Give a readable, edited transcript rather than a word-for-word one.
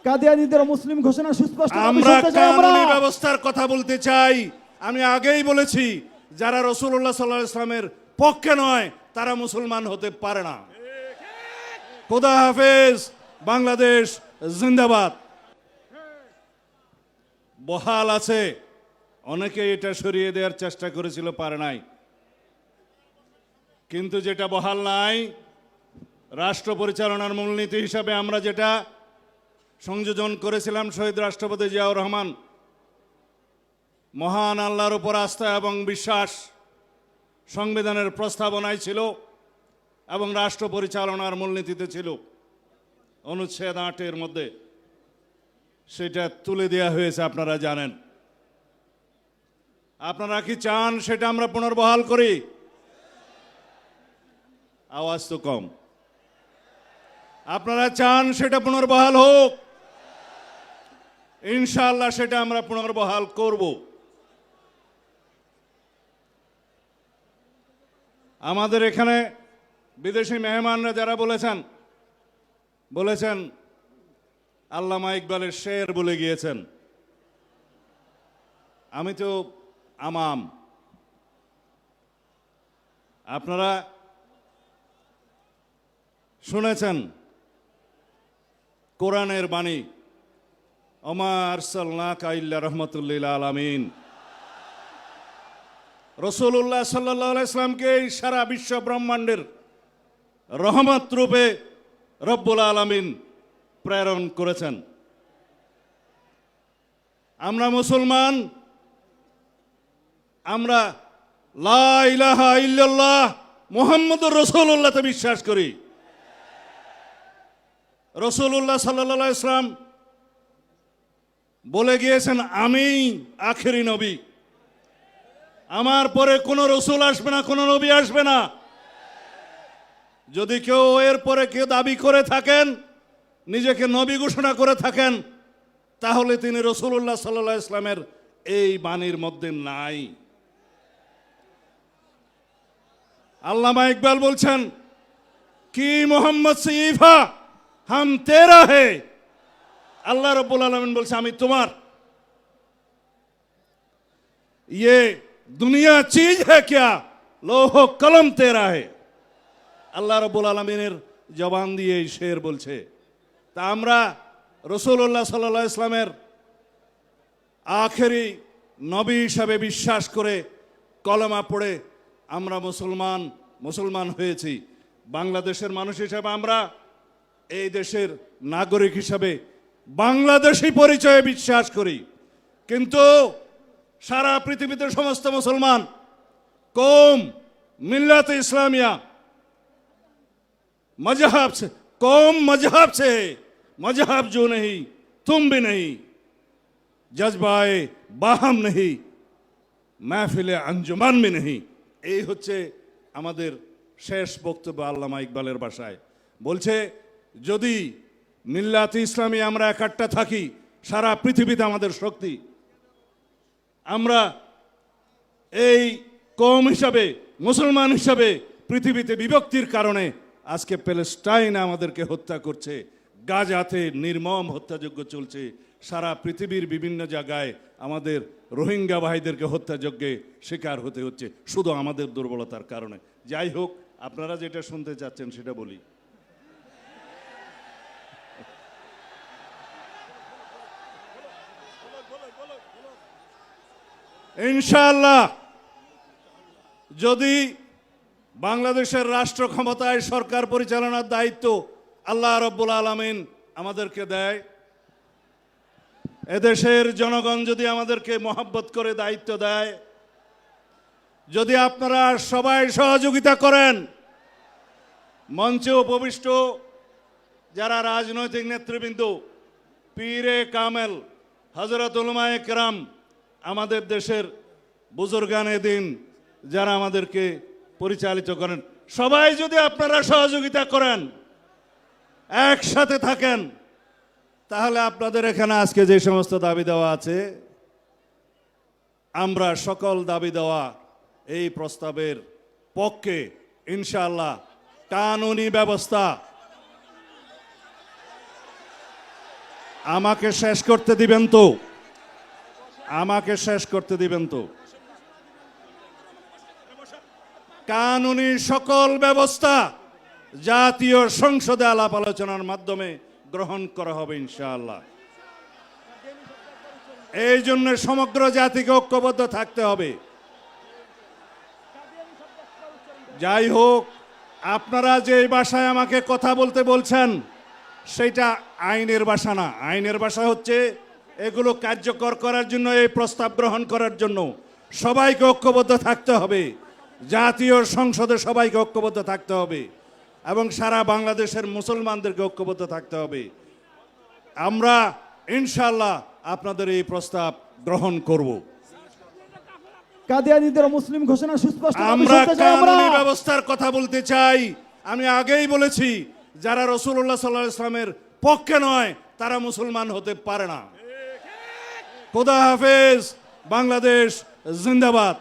কাদিয়ানীদের মুসলিম ঘোষণা সুস্পষ্ট দাবি আমরা করতে চাই আমরা। কানুনি ব্যবস্থার কথা বলতে চাই। আমি আগেই বলেছি, যারা রাসূলুল্লাহ সাল্লাল্লাহু আলাইহি ওয়াসাল্লামের পক্ষে নয় তারা মুসলমান হতে পারে না। খোদা হাফেজ। বাংলাদেশ জিন্দাবাদ। বহাল আছে, অনেকে এটা সরিয়ে দেওয়ার চেষ্টা করেছিল, পারে নাই। কিন্তু যেটা বহাল নাই, রাষ্ট্র পরিচালনার মূলনীতি হিসাবে আমরা যেটা সংযোজন করেছিলাম, শহীদ রাষ্ট্রপতি জিয়াউর রহমান মহান আল্লাহর উপর আস্থা এবং বিশ্বাস সংবিধানের প্রস্তাবনায় ছিল এবং রাষ্ট্র পরিচালনার মূলনীতিতে ছিল, অনুচ্ছেদ ৮-এর মধ্যে সেটা তুলে দেওয়া হয়েছে, আপনারা জানেন। আপনারা কি চান সেটা আমরা পুনর্বহাল করি? আওয়াজ তো কম। আপনারা চান সেটা পুনর্বহাল হোক? ইনশাআল্লাহ সেটা আমরা পুনর্বহাল করব। আমাদের এখানে বিদেশি মেহমানরা যারা বলেছেন আল্লামা ইকবালের শের বলে গিয়েছেন। আমি তো আমাম। আপনারা শুনেছেন কোরআনের বাণী, ওমা আরসালনাকা ইল্লা রাহমাতুল লিল আলামিন। রাসূলুল্লাহ সাল্লাল্লাহু আলাইহি ওয়াসাল্লামকে সারা বিশ্ব ব্রহ্মাণ্ডের রহমত রূপে রব্বুল আলামিন প্রেরণ করেছেন। আমরা মুসলমান, আমরা লা ইলাহা ইল্লাল্লাহ মুহাম্মদুর রাসূলুল্লাহতে বিশ্বাস করি। রাসূলুল্লাহ সাল্লাল্লাহু আলাইহি ওয়াসাল্লাম বলে গিয়েছেন, আমি আখেরি নবী, আমার পরে কোনো রসুল আসবে না, কোনো নবী আসবে না। যদি কেউ এর পরে কেউ দাবি করে থাকেন, নিজেকে নবী ঘোষণা করে থাকেন, তাহলে তিনি রাসূলুল্লাহ সাল্লাল্লাহু আলাইহি ওয়াসাল্লামের এই বাণীর মধ্যে নাই। আল্লামা ইকবাল বলছেন, কি মোহাম্মদ সিফা হাম তেরা হে। আল্লাহ রাব্বুল আলামিন বলছে, আমি তোমার। ये दुनिया चीज है क्या, लोहो कलम तेरा है। আল্লাহ রাব্বুল আলামিনের জবান দিয়ে এই শের বলছে। তা আমরা রাসূলুল্লাহ সাল্লাল্লাহু আলাইহি ওয়াসাল্লামের আখেরি নবী হিসাবে বিশ্বাস করে কলেমা পড়ে আমরা মুসলমান হয়েছি। বাংলাদেশের মানুষ হিসাবে আমরা এই দেশের নাগরিক হিসাবে বাংলাদেশি পরিচয়ে বিশ্বাস করি। কিন্তু সারা পৃথিবীতে সমস্ত মুসলমান কौम मिल्लत इस्लामिया मजहब से कौम मजहब से है, मजहब जो नहीं तुम भी नहीं, जज्बाए बाहम नहीं, महफिल अंजुमन में नहीं। এই হচ্ছে আমাদের শেষ বক্তব্য আল্লামা ইকবালের ভাষায়। বলছে, যদি মিল্লাত ইসলামী আমরা একাট্টা থাকি, সারা পৃথিবীতে আমাদের শক্তি। আমরা এই কওম হিসাবে, মুসলমান হিসাবে পৃথিবীতে বিভক্তির কারণে আজকে প্যালেস্টাইন আমাদেরকে হত্যা করছে, গাজাতে নির্মম হত্যাযজ্ঞ চলছে, সারা পৃথিবীর বিভিন্ন জায়গায় আমাদের রোহিঙ্গা ভাইদেরকে হত্যাযজ্ঞে শিকার হতে হচ্ছে শুধু আমাদের দুর্বলতার কারণে। যাই হোক, আপনারা যেটা শুনতে চাচ্ছেন সেটা বলি। ইনশাআল্লাহ যদি বাংলাদেশের রাষ্ট্র ক্ষমতায় সরকার পরিচালনার দায়িত্ব আল্লাহ রাব্বুল আলামিন আমাদেরকে দেয়, এদেশের জনগণ যদি আমাদেরকে মহব্বত করে দায়িত্ব দেয়, যদি আপনারা সবাই সহযোগিতা করেন, মঞ্চে উপবিষ্ট যারা রাজনৈতিক নেতৃবৃন্দ, পীরে কামেল, হযরত উলামায়ে কেরাম, আমাদের দেশের বুজুর্গানে দিন যারা আমাদেরকে পরিচালিত করেন, সবাই যদি আপনারা সহযোগিতা করেন, একসাথে থাকেন, তাহলে আপনাদের এখানে আজকে যে সমস্ত দাবি দেওয়া আছে, আমরা সকল দাবি দেওয়া এই প্রস্তাবের পক্ষে আমাকে শেষ করতে দিবেন তো? আমাকে শেষ করতে দিবেন তো? কানুনি সকল ব্যবস্থা জাতীয় সংসদে আলাপ আলোচনার মাধ্যমে গ্রহণ করা হবে ইনশাআল্লাহ। এই জন্য সমগ্র জাতিকে ঐক্যবদ্ধ থাকতে হবে। যাই হোক, আপনারা যে এই ভাষায় আমাকে কথা বলতে বলছেন সেটা আইনের ভাষা না। আইনের ভাষা হচ্ছে এগুলো কার্যকর করার জন্য, এই প্রস্তাব গ্রহণ করার জন্য সবাইকে ঐক্যবদ্ধ থাকতে হবে। জাতীয় সংসদে সবাইকে ঐক্যবদ্ধ থাকতে হবে এবং সারা বাংলাদেশের মুসলমানদেরকে ঐক্যবদ্ধ থাকতে হবে। আমরা ইনশাআল্লাহ আপনাদের এই প্রস্তাব গ্রহণ করব। কাদিয়ানীদের মুসলিম ঘোষণা সুস্পষ্ট আমরা কানুনি ব্যবস্থার কথা বলতে চাই। আমি আগেই বলেছি, যারা রাসূলুল্লাহ সাল্লাল্লাহু আলাইহি ওয়াসাল্লামের পক্ষে নয় তারা মুসলমান হতে পারে না। খোদা হাফেজ। বাংলাদেশ জিন্দাবাদ।